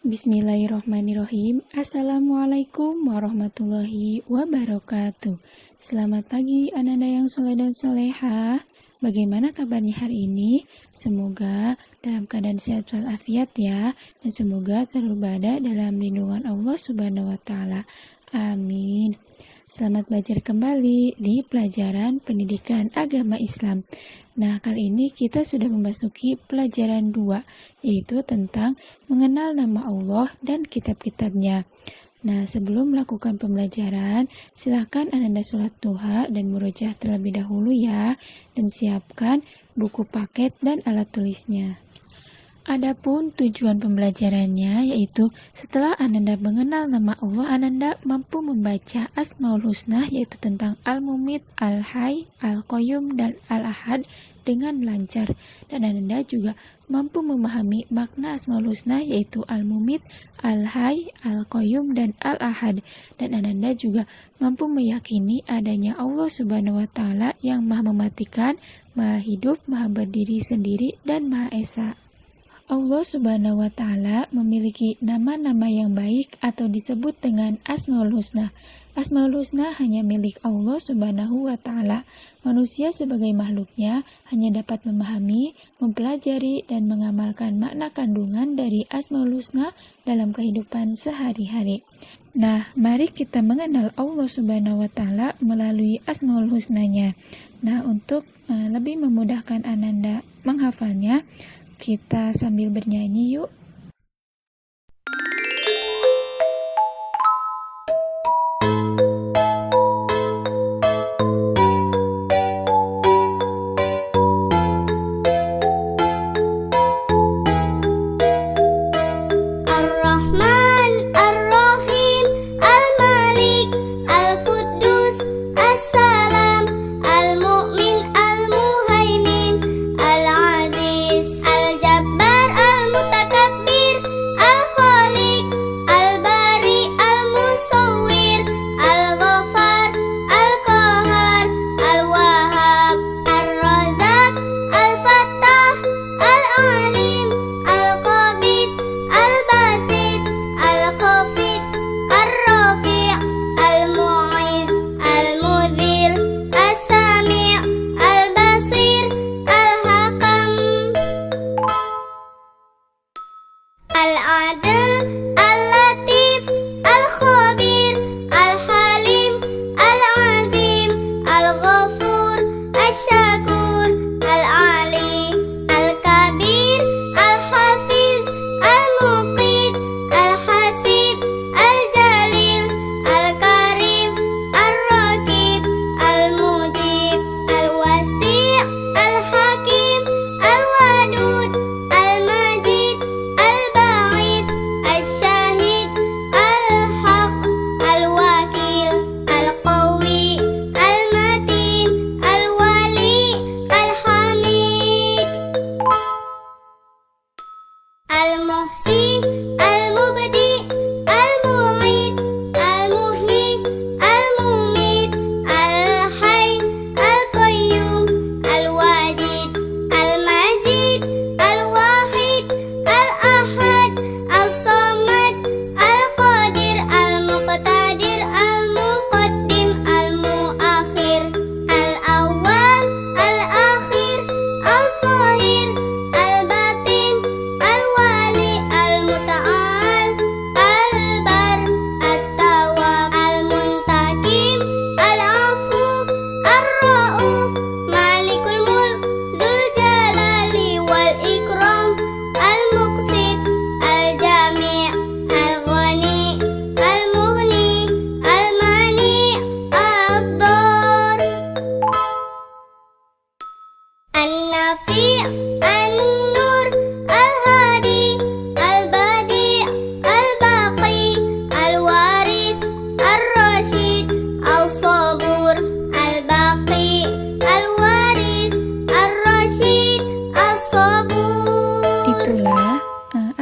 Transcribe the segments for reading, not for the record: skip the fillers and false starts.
Bismillahirrahmanirrahim. Assalamualaikum warahmatullahi wabarakatuh. Selamat pagi anak-anak yang soleh dan solehah. Bagaimana kabarnya hari ini? Semoga dalam keadaan sehat walafiat ya. Dan semoga selalu berada dalam lindungan Allah Subhanahu wa Ta'ala. Amin. Selamat belajar kembali di pelajaran pendidikan agama Islam. Nah, kali ini kita sudah memasuki pelajaran 2, yaitu tentang mengenal nama Allah dan kitab-kitabnya. Nah, sebelum melakukan pembelajaran, silahkan Anda sholat duha dan murojaah terlebih dahulu ya, dan siapkan buku paket dan alat tulisnya. Adapun tujuan pembelajarannya yaitu setelah Ananda mengenal nama Allah, Ananda mampu membaca Asmaul Husna yaitu tentang Al-Mumit, Al-Hayy, Al-Qayyum, dan Al-Ahad dengan lancar. Dan Ananda juga mampu memahami makna Asmaul Husna yaitu Al-Mumit, Al-Hayy, Al-Qayyum, dan Al-Ahad. Dan Ananda juga mampu meyakini adanya Allah Subhanahu wa Ta'ala yang Maha Mematikan, Maha Hidup, Maha Berdiri Sendiri, dan Maha Esa. Allah Subhanahu wa Ta'ala memiliki nama-nama yang baik atau disebut dengan Asmaul Husna. Asmaul Husna hanya milik Allah Subhanahu wa Ta'ala. Manusia sebagai makhluknya hanya dapat memahami, mempelajari, dan mengamalkan makna kandungan dari Asmaul Husna dalam kehidupan sehari-hari. Nah, mari kita mengenal Allah Subhanahu wa Ta'ala melalui Asmaul Husnanya. Nah, untuk lebih memudahkan Ananda menghafalnya, kita sambil bernyanyi yuk.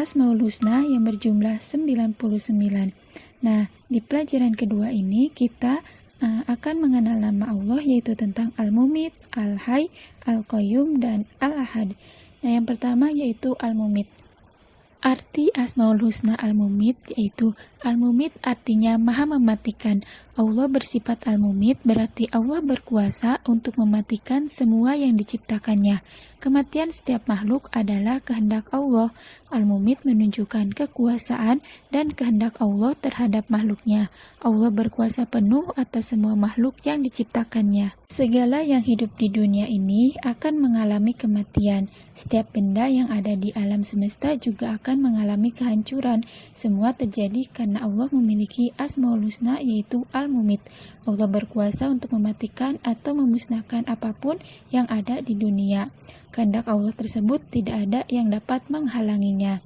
Asmaul Husna yang berjumlah 99. Nah, di pelajaran kedua ini kita akan mengenal nama Allah yaitu tentang Al-Mumit, Al-Hayy, Al-Qayyum, dan Al-Ahad. Nah, yang pertama yaitu Al-Mumit. Arti Asmaul Husna Al-Mumit yaitu Al-Mumit artinya maha mematikan. Allah bersifat Al-Mumit berarti Allah berkuasa untuk mematikan semua yang diciptakannya. Kematian setiap makhluk adalah kehendak Allah. Al-Mumit menunjukkan kekuasaan dan kehendak Allah terhadap makhluknya. Allah berkuasa penuh atas semua makhluk yang diciptakannya. Segala yang hidup di dunia ini akan mengalami kematian. Setiap benda yang ada di alam semesta juga akan mengalami kehancuran. Semua terjadi karena Allah memiliki Asmaul Husna yaitu Al-Mumit. Allah berkuasa untuk mematikan atau memusnahkan apapun yang ada di dunia. Kehendak Allah tersebut tidak ada yang dapat menghalanginya.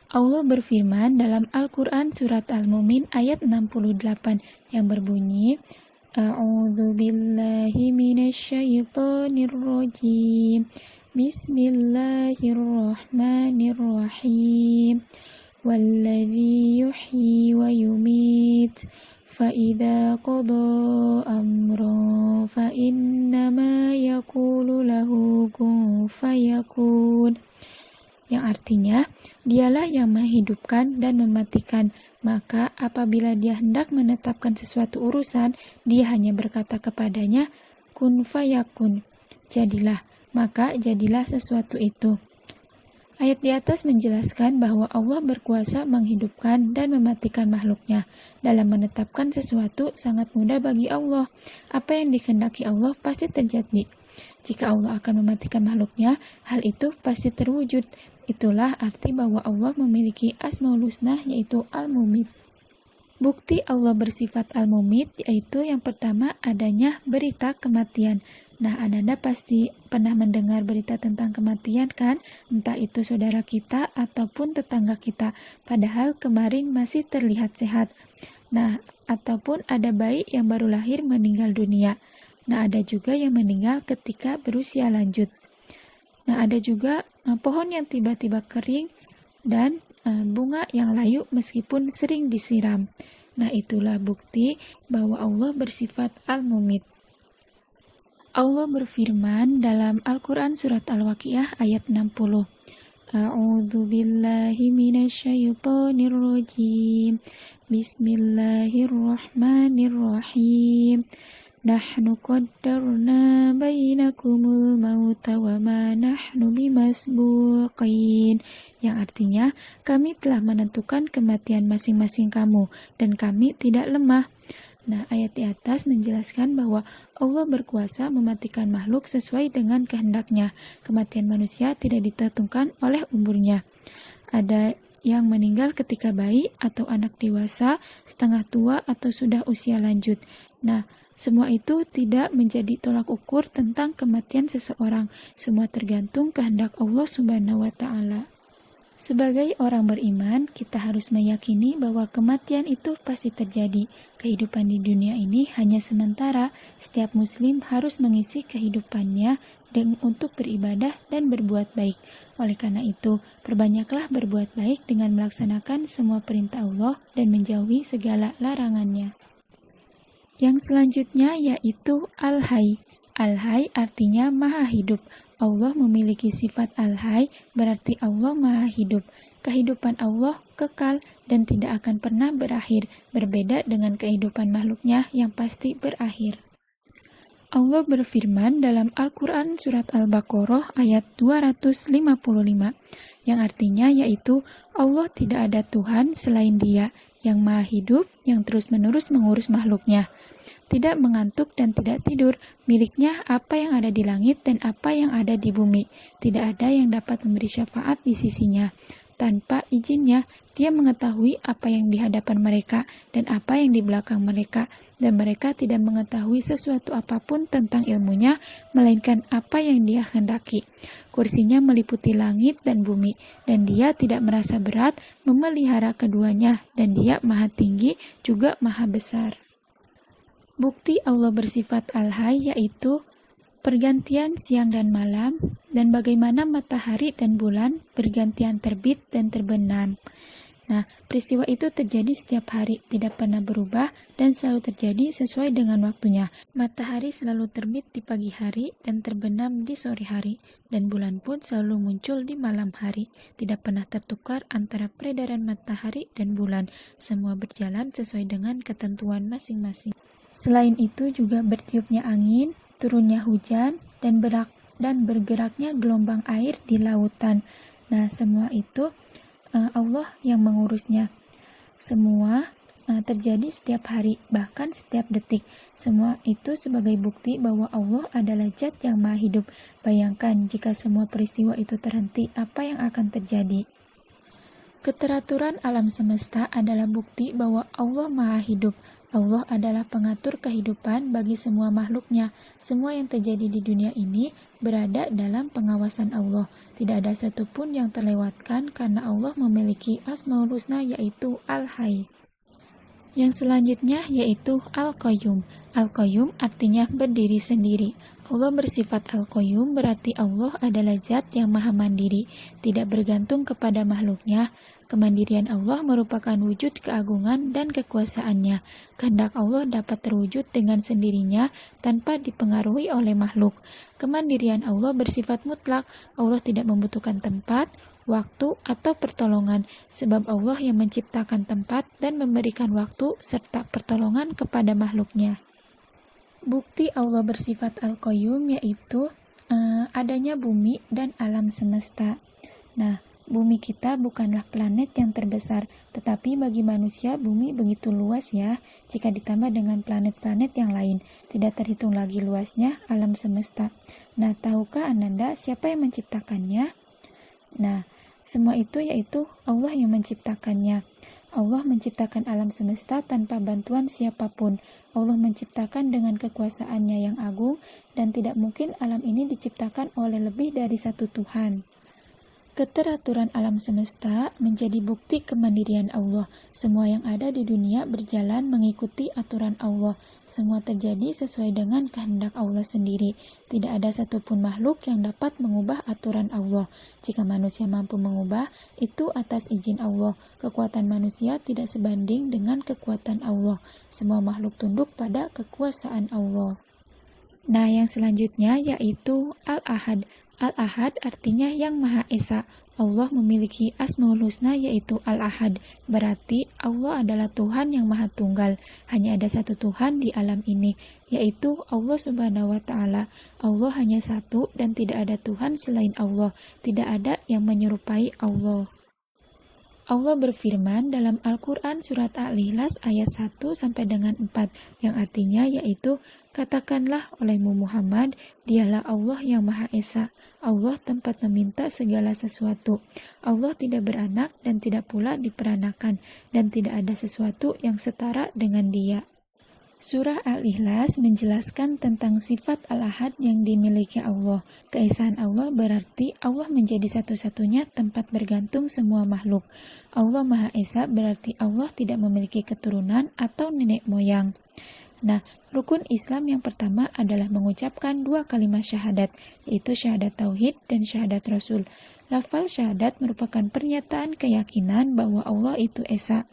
Allah berfirman dalam Al-Quran surat Al-Mu'min ayat 68 yang berbunyi, A'udzu billahi minasyaitonir rajim. Bismillahirrahmanirrahim. Walladzi yuhyi wa yumit. Fa'idha qada amran fa'innama yaqulu lahu kun fayakun. Yang artinya, dialah yang menghidupkan dan mematikan. Maka apabila dia hendak menetapkan sesuatu urusan, dia hanya berkata kepadanya, kun fayakun. Jadilah, maka jadilah sesuatu itu. Ayat di atas menjelaskan bahwa Allah berkuasa menghidupkan dan mematikan makhluknya. Dalam menetapkan sesuatu sangat mudah bagi Allah. Apa yang dikehendaki Allah pasti terjadi. Jika Allah akan mematikan makhluknya, hal itu pasti terwujud. Itulah arti bahwa Allah memiliki Asmaul Husna yaitu Al-Mumit. Bukti Allah bersifat Al-Mumit yaitu yang pertama adanya berita kematian. Nah, Anda pasti pernah mendengar berita tentang kematian kan? Entah itu saudara kita ataupun tetangga kita. Padahal kemarin masih terlihat sehat. Nah, ataupun ada bayi yang baru lahir meninggal dunia. Nah, ada juga yang meninggal ketika berusia lanjut. Nah, ada juga pohon yang tiba-tiba kering dan bunga yang layu meskipun sering disiram. Nah, itulah bukti bahwa Allah bersifat Al-Mumit. Allah berfirman dalam Al-Quran surat Al-Waqiah ayat 60. A'udzu billahi minasyaitonir rajim. Bismillahirrahmanirrahim. Nahnu qaddarna bainakumul mauta wa ma nahnu bimasbuqin. Yang artinya, kami telah menentukan kematian masing-masing kamu dan kami tidak lemah. Nah, ayat di atas menjelaskan bahwa Allah berkuasa mematikan makhluk sesuai dengan kehendaknya. Kematian manusia tidak ditentukan oleh umurnya. Ada yang meninggal ketika bayi atau anak dewasa, setengah tua atau sudah usia lanjut. Nah, semua itu tidak menjadi tolak ukur tentang kematian seseorang. Semua tergantung kehendak Allah Subhanahu wa Ta'ala. Sebagai orang beriman, kita harus meyakini bahwa kematian itu pasti terjadi. Kehidupan di dunia ini hanya sementara. Setiap muslim harus mengisi kehidupannya untuk beribadah dan berbuat baik. Oleh karena itu, perbanyaklah berbuat baik dengan melaksanakan semua perintah Allah dan menjauhi segala larangannya. Yang selanjutnya yaitu Al-Hayy. Al-Hayy artinya maha hidup. Allah memiliki sifat Al-Hayy, berarti Allah maha hidup. Kehidupan Allah kekal dan tidak akan pernah berakhir, berbeda dengan kehidupan makhluknya yang pasti berakhir. Allah berfirman dalam Al-Quran surat Al-Baqarah ayat 255, yang artinya yaitu Allah tidak ada Tuhan selain Dia, yang maha hidup, yang terus-menerus mengurus makhluknya. Tidak mengantuk dan tidak tidur, miliknya apa yang ada di langit dan apa yang ada di bumi. Tidak ada yang dapat memberi syafaat di sisinya. Tanpa izinnya, Dia mengetahui apa yang di hadapan mereka dan apa yang di belakang mereka. Dan mereka tidak mengetahui sesuatu apapun tentang ilmunya, melainkan apa yang Dia kehendaki. Kursinya meliputi langit dan bumi, dan Dia tidak merasa berat memelihara keduanya, dan Dia maha tinggi juga maha besar. Bukti Allah bersifat Al-Hayy yaitu pergantian siang dan malam, dan bagaimana matahari dan bulan bergantian terbit dan terbenam. Nah, peristiwa itu terjadi setiap hari, tidak pernah berubah, dan selalu terjadi sesuai dengan waktunya. Matahari selalu terbit di pagi hari dan terbenam di sore hari, dan bulan pun selalu muncul di malam hari. Tidak pernah tertukar antara peredaran matahari dan bulan. Semua berjalan sesuai dengan ketentuan masing-masing. Selain itu juga bertiupnya angin, turunnya hujan, dan bergeraknya gelombang air di lautan. Nah, semua itu Allah yang mengurusnya. Semua terjadi setiap hari, bahkan setiap detik. Semua itu sebagai bukti bahwa Allah adalah Zat yang Maha Hidup. Bayangkan jika semua peristiwa itu terhenti, apa yang akan terjadi? Keteraturan alam semesta adalah bukti bahwa Allah Maha Hidup. Allah adalah pengatur kehidupan bagi semua makhluknya. Semua yang terjadi di dunia ini berada dalam pengawasan Allah. Tidak ada satupun yang terlewatkan karena Allah memiliki Asmaul Husna, yaitu Al-Hayy. Yang selanjutnya yaitu Al-Qayyum. Al-Qayyum artinya berdiri sendiri. Allah bersifat Al-Qayyum berarti Allah adalah Zat yang maha mandiri, tidak bergantung kepada makhluknya. Kemandirian Allah merupakan wujud keagungan dan kekuasaannya. Kehendak Allah dapat terwujud dengan sendirinya tanpa dipengaruhi oleh makhluk. Kemandirian Allah bersifat mutlak. Allah tidak membutuhkan tempat, waktu, atau pertolongan, sebab Allah yang menciptakan tempat dan memberikan waktu serta pertolongan kepada makhluknya. Bukti Allah bersifat Al-Qayyum yaitu adanya bumi dan alam semesta. Nah, bumi kita bukanlah planet yang terbesar, tetapi bagi manusia bumi begitu luas ya, jika ditambah dengan planet-planet yang lain. Tidak terhitung lagi luasnya alam semesta. Nah, tahukah Ananda siapa yang menciptakannya? Nah, semua itu yaitu Allah yang menciptakannya. Allah menciptakan alam semesta tanpa bantuan siapapun. Allah menciptakan dengan kekuasaannya yang agung dan tidak mungkin alam ini diciptakan oleh lebih dari satu Tuhan. Keteraturan alam semesta menjadi bukti kemandirian Allah. Semua yang ada di dunia berjalan mengikuti aturan Allah. Semua terjadi sesuai dengan kehendak Allah sendiri. Tidak ada satupun makhluk yang dapat mengubah aturan Allah. Jika manusia mampu mengubah, itu atas izin Allah. Kekuatan manusia tidak sebanding dengan kekuatan Allah. Semua makhluk tunduk pada kekuasaan Allah. Nah, yang selanjutnya yaitu Al-Ahad. Al-Ahad artinya yang Maha Esa. Allah memiliki Asmaul Husna yaitu Al-Ahad. Berarti Allah adalah Tuhan yang Maha Tunggal. Hanya ada satu Tuhan di alam ini, yaitu Allah Subhanahu wa Ta'ala. Allah hanya satu dan tidak ada Tuhan selain Allah. Tidak ada yang menyerupai Allah. Allah berfirman dalam Al-Quran surat Al-Ikhlas ayat 1 sampai dengan 4 yang artinya yaitu katakanlah olehmu Muhammad, dialah Allah yang Maha Esa. Allah tempat meminta segala sesuatu. Allah tidak beranak dan tidak pula diperanakan dan tidak ada sesuatu yang setara dengan Dia. Surah Al-Ikhlas menjelaskan tentang sifat Al-Ahad yang dimiliki Allah. Keesaan Allah berarti Allah menjadi satu-satunya tempat bergantung semua makhluk. Allah Maha Esa berarti Allah tidak memiliki keturunan atau nenek moyang. Nah, rukun Islam yang pertama adalah mengucapkan dua kalimat syahadat, yaitu syahadat tauhid dan syahadat rasul. Lafal syahadat merupakan pernyataan keyakinan bahwa Allah itu Esa.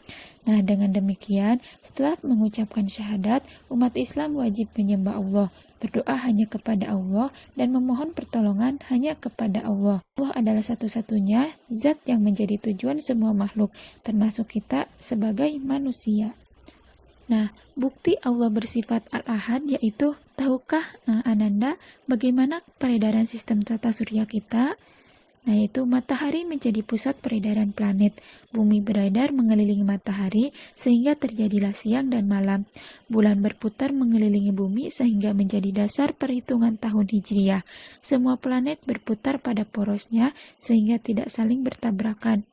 Nah, dengan demikian, setelah mengucapkan syahadat, umat Islam wajib menyembah Allah, berdoa hanya kepada Allah, dan memohon pertolongan hanya kepada Allah. Allah adalah satu-satunya zat yang menjadi tujuan semua makhluk, termasuk kita sebagai manusia. Nah, bukti Allah bersifat Al-Ahad yaitu, tahukah Ananda bagaimana peredaran sistem tata surya kita? Nah, yaitu matahari menjadi pusat peredaran planet. Bumi beredar mengelilingi matahari sehingga terjadilah siang dan malam. Bulan berputar mengelilingi bumi sehingga menjadi dasar perhitungan tahun Hijriah. Semua planet berputar pada porosnya sehingga tidak saling bertabrakan.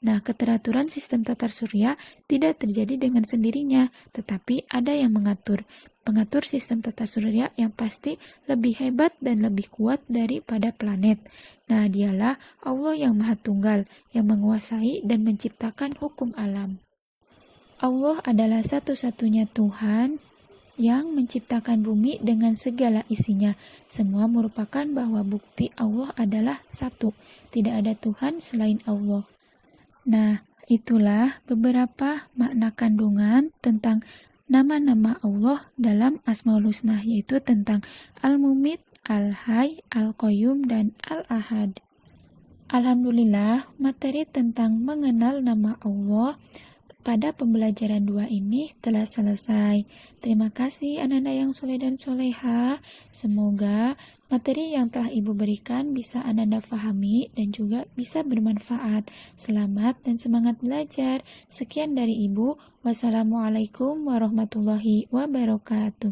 Nah, keteraturan sistem tata surya tidak terjadi dengan sendirinya, tetapi ada yang mengatur. Pengatur sistem tata surya yang pasti lebih hebat dan lebih kuat daripada planet. Nah, dialah Allah yang Maha Tunggal, yang menguasai dan menciptakan hukum alam. Allah adalah satu-satunya Tuhan yang menciptakan bumi dengan segala isinya. Semua merupakan bahwa bukti Allah adalah satu. Tidak ada Tuhan selain Allah. Nah, Itulah beberapa makna kandungan tentang nama-nama Allah dalam Asmaul Husna, yaitu tentang Al-Mumit, Al-Hayy, Al-Qayyum, dan Al-Ahad. Alhamdulillah, materi tentang mengenal nama Allah pada pembelajaran 2 ini telah selesai. Terima kasih anak-anak yang soleh dan soleha. Semoga materi yang telah Ibu berikan bisa anak-anak fahami dan juga bisa bermanfaat. Selamat dan semangat belajar. Sekian dari Ibu. Wassalamualaikum warahmatullahi wabarakatuh.